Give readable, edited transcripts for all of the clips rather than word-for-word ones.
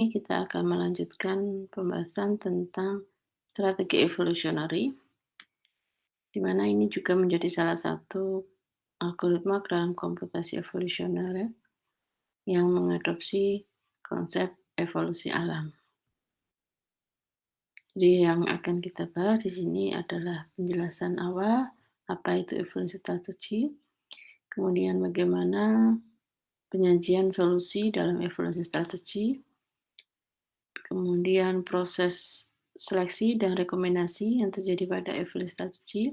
Ini kita akan melanjutkan pembahasan tentang strategi evolutionary, di mana ini juga menjadi salah satu algoritma dalam komputasi evolusioner yang mengadopsi konsep evolusi alam. Jadi yang akan kita bahas di sini adalah penjelasan awal, apa itu evolusi strategi, kemudian bagaimana penyajian solusi dalam evolusi strategi, kemudian proses seleksi dan rekomendasi yang terjadi pada evolusi strategi,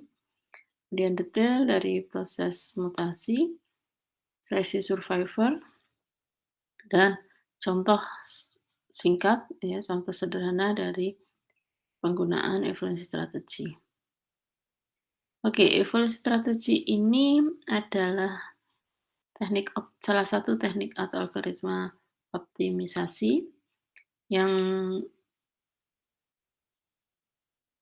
kemudian detail dari proses mutasi, seleksi survivor, dan contoh singkat, ya, contoh sederhana dari penggunaan evolusi strategi. Oke, evolusi strategi ini adalah salah satu teknik atau algoritma optimisasi yang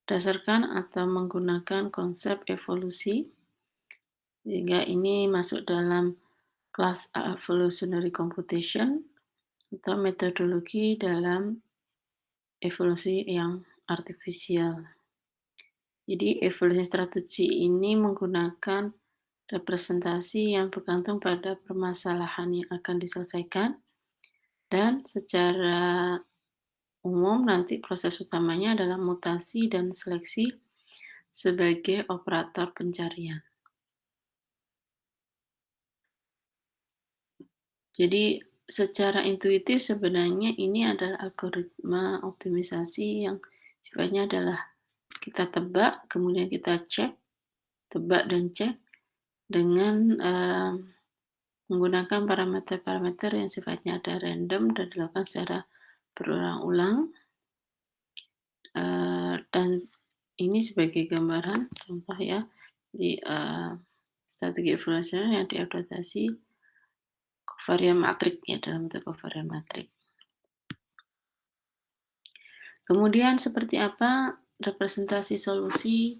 berdasarkan atau menggunakan konsep evolusi, sehingga ini masuk dalam kelas evolutionary computation atau metodologi dalam evolusi yang artifisial. Jadi evolusi strategi ini menggunakan representasi yang bergantung pada permasalahan yang akan diselesaikan, dan secara umum nanti proses utamanya adalah mutasi dan seleksi sebagai operator pencarian. Jadi secara intuitif sebenarnya ini adalah algoritma optimisasi yang sifatnya adalah kita tebak, kemudian kita cek, tebak dan cek dengan menggunakan parameter-parameter yang sifatnya ada random dan dilakukan secara berulang-ulang. Dan ini sebagai gambaran contoh ya di strategi evolusioner yang diadaptasi covariant matrix ya, dalam bentuk covariant matrix. Kemudian seperti apa representasi solusi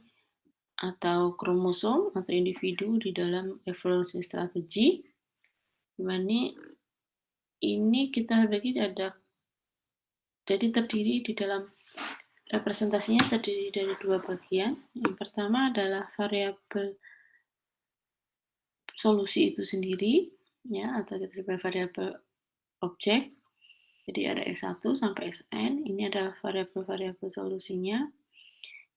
atau kromosom atau individu di dalam evolusi strategi? Dimana ini kita bagi jadi terdiri di dalam representasinya terdiri dari dua bagian. Yang pertama adalah variabel solusi itu sendiri, ya, atau kita sebut variabel objek. Jadi ada X1 sampai Xn, ini adalah variabel-variabel solusinya,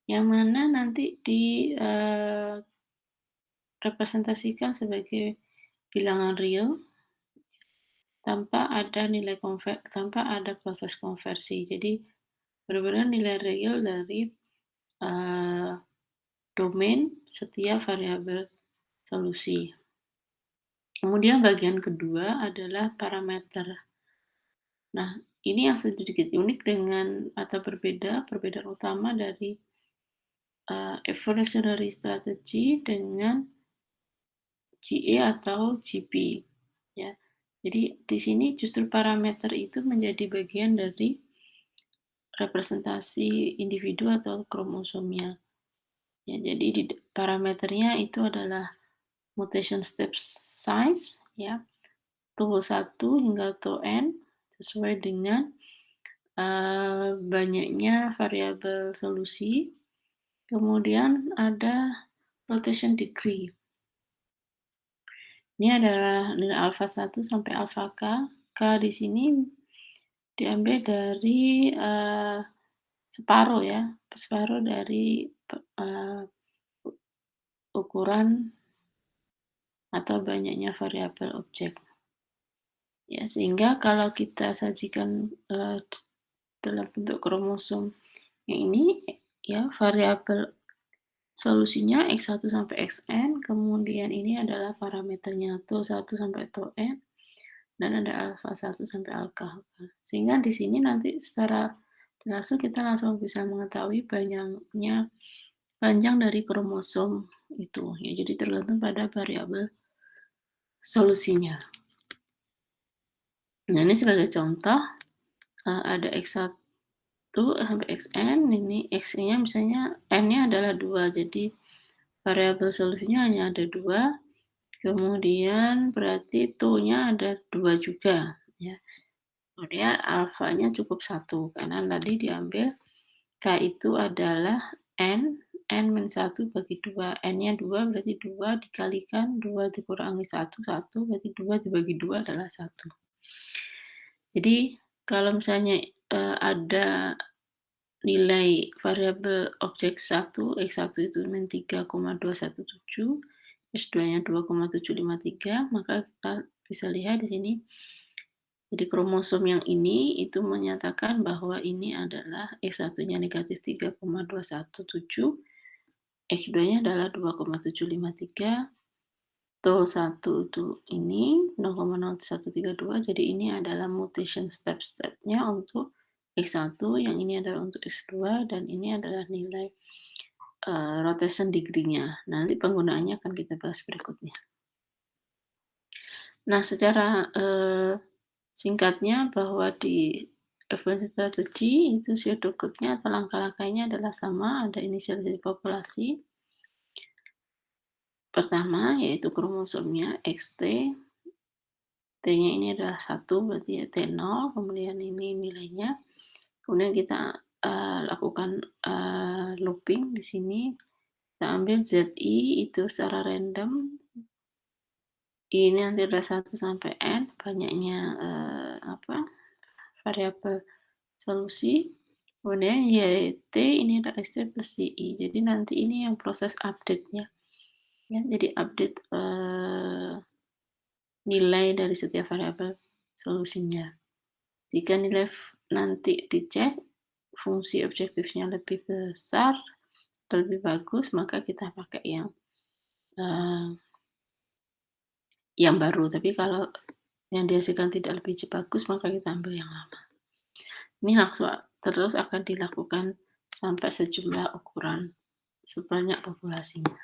yang mana nanti direpresentasikan sebagai bilangan real tanpa ada proses konversi. Jadi benar-benar nilai real dari domain setiap variabel solusi. Kemudian bagian kedua adalah parameter. Nah, ini yang sedikit unik dengan atau perbedaan utama dari evolutionary strategy dengan GA atau GP, ya. Jadi di sini justru parameter itu menjadi bagian dari representasi individu atau kromosomnya. Ya, jadi parameternya itu adalah mutation step size, ya, tau 1 hingga tau n sesuai dengan banyaknya variabel solusi. Kemudian ada rotation degree. Ini adalah nilai alfa 1 sampai alfa k. K di sini diambil dari separuh ya, separuh dari ukuran atau banyaknya variabel objek. Ya, sehingga kalau kita sajikan dalam bentuk kromosom yang ini, ya, variabel solusinya X1 sampai Xn, kemudian ini adalah parameternya tau 1 sampai tau n, dan ada alfa 1 sampai alfa k. Sehingga di sini nanti secara langsung kita langsung bisa mengetahui banyaknya panjang dari kromosom itu. Ya, jadi tergantung pada variabel solusinya. Nah, ini sebagai contoh ada X1 sampai Xn, ini X-nya misalnya N-nya adalah 2, jadi variabel solusinya hanya ada 2, kemudian berarti tau-nya ada 2 juga, ya. Kemudian alfanya cukup 1 karena tadi diambil K itu adalah N min 1 bagi 2. N-nya 2 berarti 2 dikalikan 2 dikurangi 1, 1 berarti 2 dibagi 2 adalah 1. Jadi kalau misalnya ada nilai variabel objek 1, X1 itu min 3,217, X2-nya 2,753, maka kita bisa lihat di sini. Jadi kromosom yang ini itu menyatakan bahwa ini adalah X1-nya negatif 3,217, X2-nya adalah 2,753, TO1 itu ini 0,0132, jadi ini adalah mutation step-stepnya untuk X1, yang ini adalah untuk X2, dan ini adalah nilai rotation degree-nya. Nanti penggunaannya akan kita bahas berikutnya. Nah, secara singkatnya bahwa di evaluasi strategi itu pseudocode-nya atau langkah-langkahnya adalah sama, ada inisialisasi populasi. Pertama yaitu kromosomnya XT, T-nya ini adalah 1 berarti ya T0, kemudian ini nilainya. Kemudian kita lakukan looping di sini. Kita ambil ZI itu secara random. Ini nanti adalah 1 sampai N, banyaknya variabel solusi. Kemudian YT ini adalah XT plus YI. Jadi nanti ini yang proses update-nya. Ya, jadi update nilai dari setiap variabel solusinya. Jika nilai nanti dicek, fungsi objektifnya lebih besar, lebih bagus, maka kita pakai yang baru. Tapi kalau yang dihasilkan tidak lebih bagus, maka kita ambil yang lama. Ini langsung terus akan dilakukan sampai sejumlah ukuran sebanyak populasinya.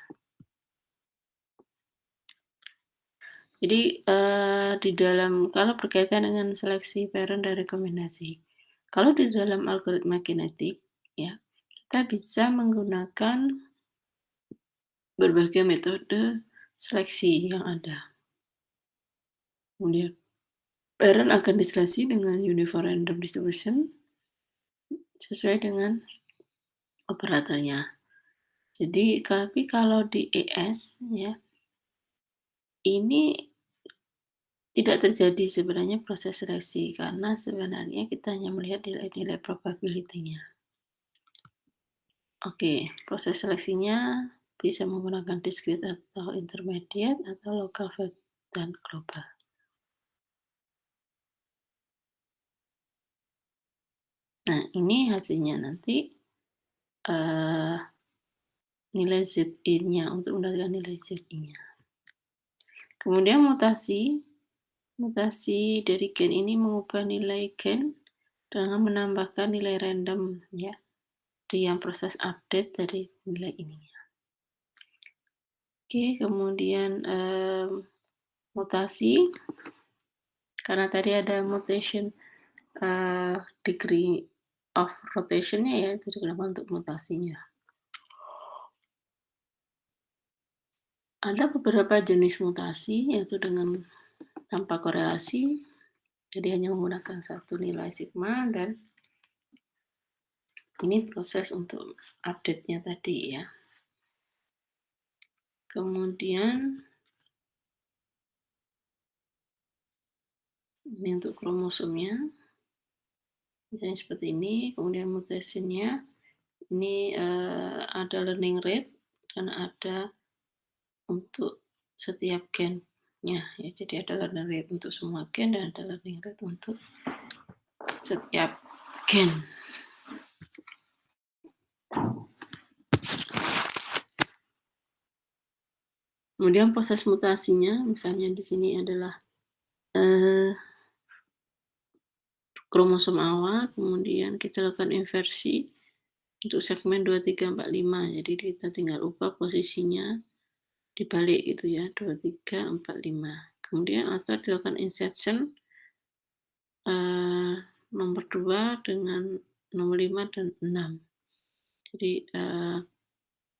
Jadi di dalam kalau berkaitan dengan seleksi parent dan rekomendasi, kalau di dalam algoritma genetik, ya kita bisa menggunakan berbagai metode seleksi yang ada. Kemudian parent akan diseleksi dengan uniform random distribution sesuai dengan operatornya. Jadi tapi kalau di ES ya ini tidak terjadi sebenarnya proses seleksi karena sebenarnya kita hanya melihat nilai-nilai probability-nya. Oke, proses seleksinya bisa menggunakan discrete atau intermediate atau local dan global. Nah, ini hasilnya nanti nilai ZI-nya untuk mendapatkan nilai ZI-nya. Kemudian mutasi dari gen ini mengubah nilai gen dengan menambahkan nilai random ya di yang proses update dari nilai ininya. Oke, kemudian mutasi karena tadi ada mutation degree of rotation-nya ya, itu digunakan untuk mutasinya. Ada beberapa jenis mutasi yaitu dengan tanpa korelasi, jadi hanya menggunakan satu nilai sigma, dan ini proses untuk update-nya tadi ya. Kemudian ini untuk kromosomnya, misalnya seperti ini. Kemudian mutasinya ini ada learning rate dan ada untuk setiap gennya ya. Jadi ada learning rate untuk semua gen dan ada learning rate untuk setiap gen. Kemudian proses mutasinya, misalnya di sini adalah kromosom awal, kemudian kita lakukan inversi untuk segmen 2345. Jadi kita tinggal ubah posisinya dibalik gitu ya, 2345. Kemudian atau dilakukan insertion nomor 2 dengan nomor 5 dan 6. Jadi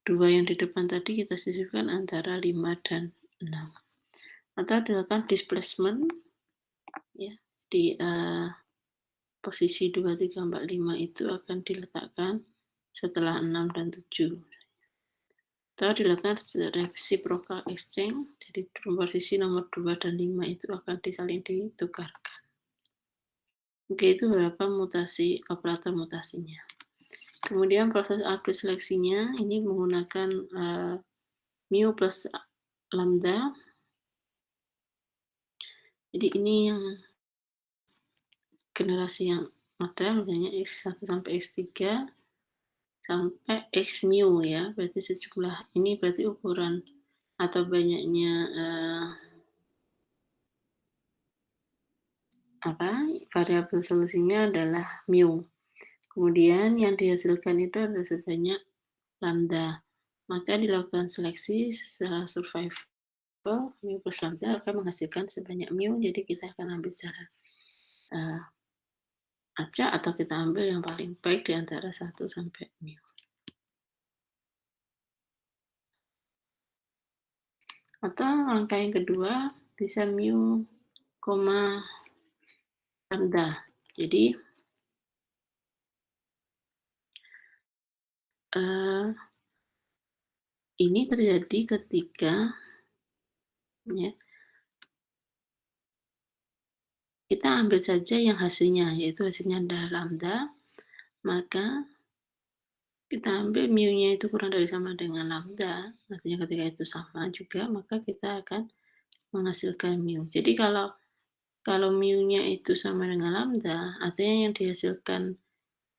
2 yang di depan tadi kita sisipkan antara 5 dan 6. Atau dilakukan displacement ya di posisi 2, 3, 4, 5 itu akan diletakkan setelah 6 dan 7. Atau dilakukan reciprocal exchange, jadi posisi nomor 2 dan 5 itu akan saling ditukarkan. Oke, itu beberapa mutasi operator mutasinya. Kemudian proses update seleksinya ini menggunakan mu plus lambda. Jadi ini yang generasi yang ada, misalnya X1 sampai X3 sampai X mu ya, berarti sejumlah ini berarti ukuran atau banyaknya variabel solusinya adalah mu. Kemudian yang dihasilkan itu adalah sebanyak lambda. Maka dilakukan seleksi secara survival, mu plus lambda akan menghasilkan sebanyak mu, jadi kita akan ambil secara acak atau kita ambil yang paling baik di antara 1 sampai mu. Atau langkah yang kedua bisa mu, lambda. Jadi ini terjadi ketika ya, kita ambil saja yang hasilnya, yaitu hasilnya adalah lambda, maka kita ambil mu-nya itu kurang dari sama dengan lambda, artinya ketika itu sama juga, maka kita akan menghasilkan mu. Jadi kalau mu-nya itu sama dengan lambda, artinya yang dihasilkan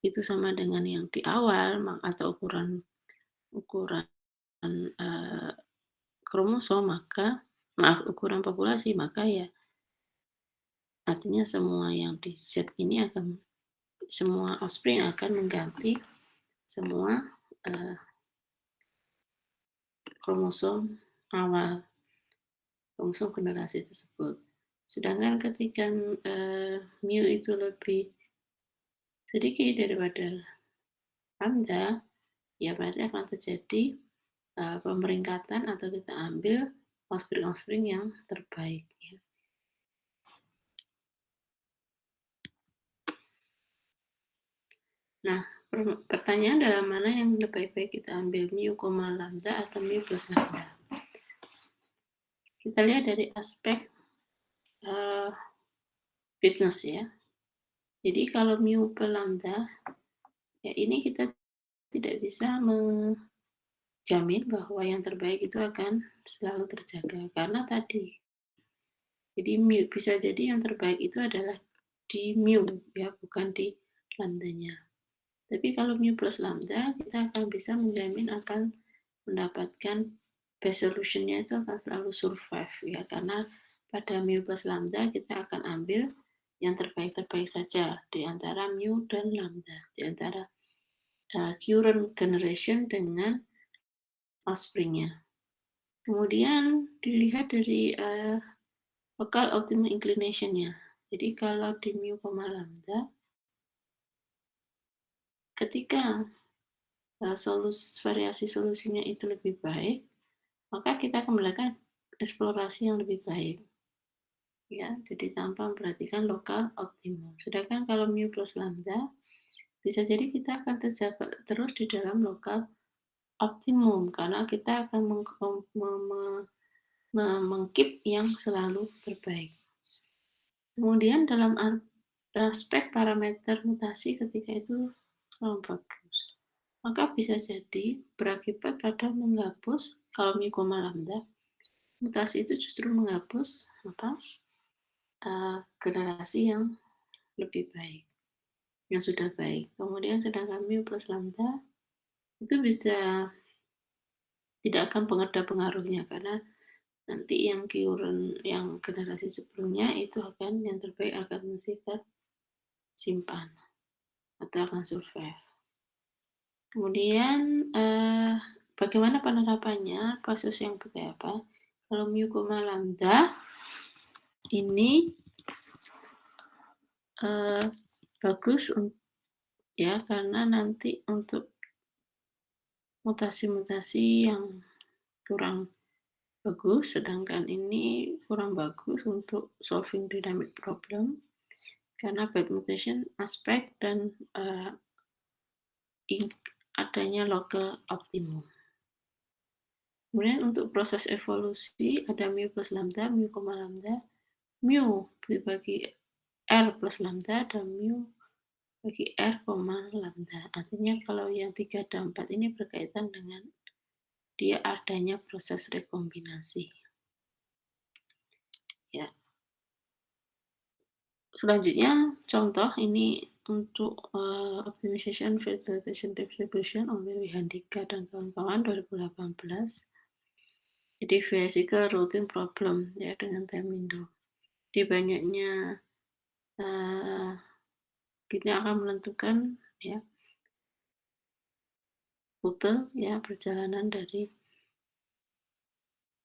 itu sama dengan yang di awal, atau ukuran kromosom, ukuran populasi, maka ya artinya semua yang di Z ini semua offspring akan mengganti semua kromosom awal, kromosom generasi tersebut. Sedangkan ketika mu itu lebih sedikit daripada lambda, ya berarti akan terjadi pemeringkatan atau kita ambil offspring yang terbaik. Ya. Nah, pertanyaan adalah mana yang lebih baik kita ambil, mu, lambda atau mu plus lambda. Kita lihat dari aspek fitness ya. Jadi kalau mu per lambda, ya ini kita tidak bisa menjamin bahwa yang terbaik itu akan selalu terjaga. Karena tadi, jadi mu, bisa jadi yang terbaik itu adalah di mu, ya bukan di lambdanya. Tapi kalau mu plus lambda, kita akan bisa menjamin akan mendapatkan best solutionnya itu akan selalu survive ya, karena pada mu plus lambda kita akan ambil yang terbaik-terbaik saja di antara mu dan lambda, di antara current generation dengan offspringnya. Kemudian dilihat dari local optimum inclination-nya. Jadi kalau di mu, lambda, ketika variasi solusinya itu lebih baik, maka kita akan melakukan eksplorasi yang lebih baik. Ya, jadi tanpa memperhatikan lokal optimum. Sedangkan kalau mu plus lambda, bisa jadi kita akan terjaga terus di dalam lokal optimum karena kita akan mengkeep yang selalu terbaik. Kemudian dalam aspek parameter mutasi ketika itu selalu bagus, maka bisa jadi berakibat pada menghapus kalau mu, lambda, mutasi itu justru menghapus generasi yang lebih baik, yang sudah baik. Kemudian sedangkan mu plus lambda itu bisa tidak akan ada pengaruhnya karena nanti yang generasi sebelumnya itu akan yang terbaik akan masih tersimpan atau akan survive. Kemudian bagaimana penerapannya, proses yang seperti apa? Kalau mu, lambda ini bagus ya, karena nanti untuk mutasi-mutasi yang kurang bagus, sedangkan ini kurang bagus untuk solving dynamic problem. karena bad mutation aspek dan adanya local optimum. Kemudian untuk proses evolusi ada mu plus lambda, mu, lambda, mu dibagi R plus lambda dan mu bagi R, lambda. Artinya kalau yang 3 dan 4 ini berkaitan dengan dia adanya proses rekombinasi. Ya. Selanjutnya contoh ini untuk optimization fertilization distribution oleh Wihandika dan kawan-kawan 2018. Jadi physical routing problem ya dengan time window. Di banyaknya kita akan menentukan ya rute ya perjalanan dari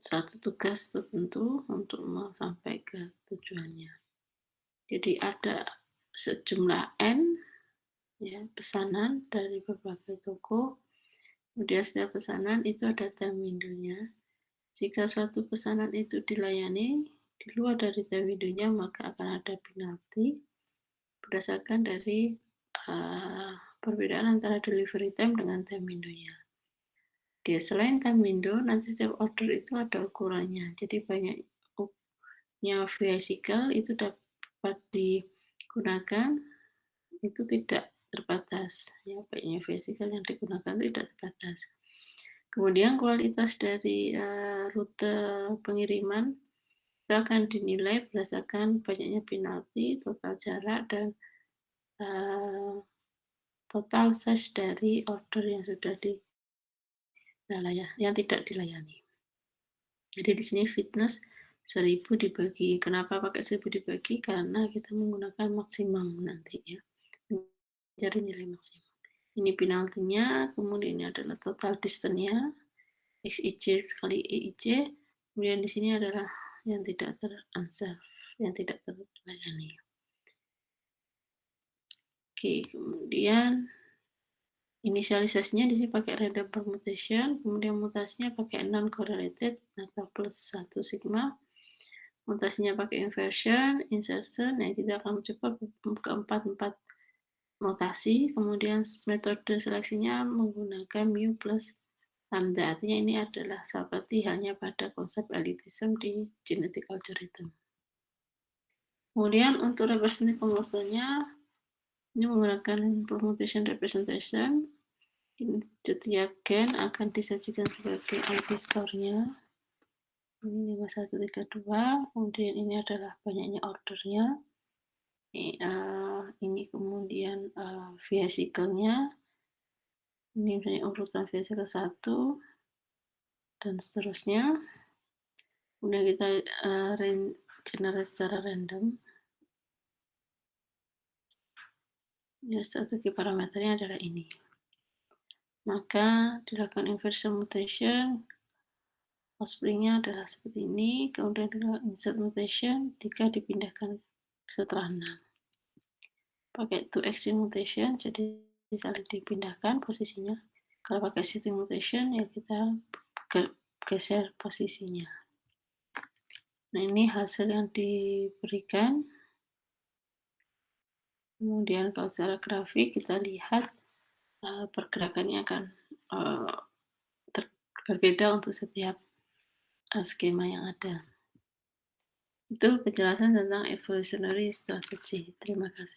suatu tugas tertentu untuk mau sampai ke tujuannya. Jadi ada sejumlah N ya pesanan dari berbagai toko. Kemudian setiap pesanan itu ada time window-nya. Jika suatu pesanan itu dilayani di luar dari time window-nya, maka akan ada penalti berdasarkan dari perbedaan antara delivery time dengan time window-nya. Oke, selain time window, nanti setiap order itu ada ukurannya. Jadi banyaknya vehicle itu dapat digunakan itu tidak terbatas. Ya, banyaknya vehicle yang digunakan tidak terbatas. Kemudian kualitas dari rute pengiriman itu akan dinilai berdasarkan banyaknya penalti, total jarak, dan total size dari order yang sudah yang tidak dilayani. Jadi di sini fitness 1000 dibagi. Kenapa pakai 1000 dibagi? Karena kita menggunakan maksimum nanti ya. Mencari nilai maksimum. Ini penaltinya, kemudian ini adalah total distance-nya. XIC kali EIC, kemudian di sini adalah yang tidak ter-unserve, yang tidak terlayani. Oke, kemudian inisialisasinya di sini pakai random permutation, kemudian mutasinya pakai non-correlated atau plus 1 sigma, mutasinya pakai inversion, insertion, nah kita akan coba keempat mutasi, kemudian metode seleksinya menggunakan mu plus lambda, artinya ini adalah seperti halnya pada konsep elitism di genetic algorithm. Kemudian untuk representative komposernya, ini menggunakan permutation representation. Setiap gen akan disajikan sebagai ID store-nya. Ini 5132, kemudian ini adalah banyaknya ordernya. Ini kemudian vehicle-nya. Ini misalnya urutan vehicle 1 dan seterusnya. Kemudian kita generate secara random. Ya, strategi parameternya adalah ini. Maka dilakukan inversion mutation, offspring-nya adalah seperti ini, kemudian dilakukan insert mutation, 3 dipindahkan setelah 6. Pakai 2x mutation, jadi saling dipindahkan posisinya. Kalau pakai shifting mutation, ya kita geser posisinya. Nah, ini hasil yang diberikan. Kemudian kalau secara grafik kita lihat pergerakannya akan berbeda untuk setiap skema yang ada. Itu penjelasan tentang evolutionary strategy. Terima kasih.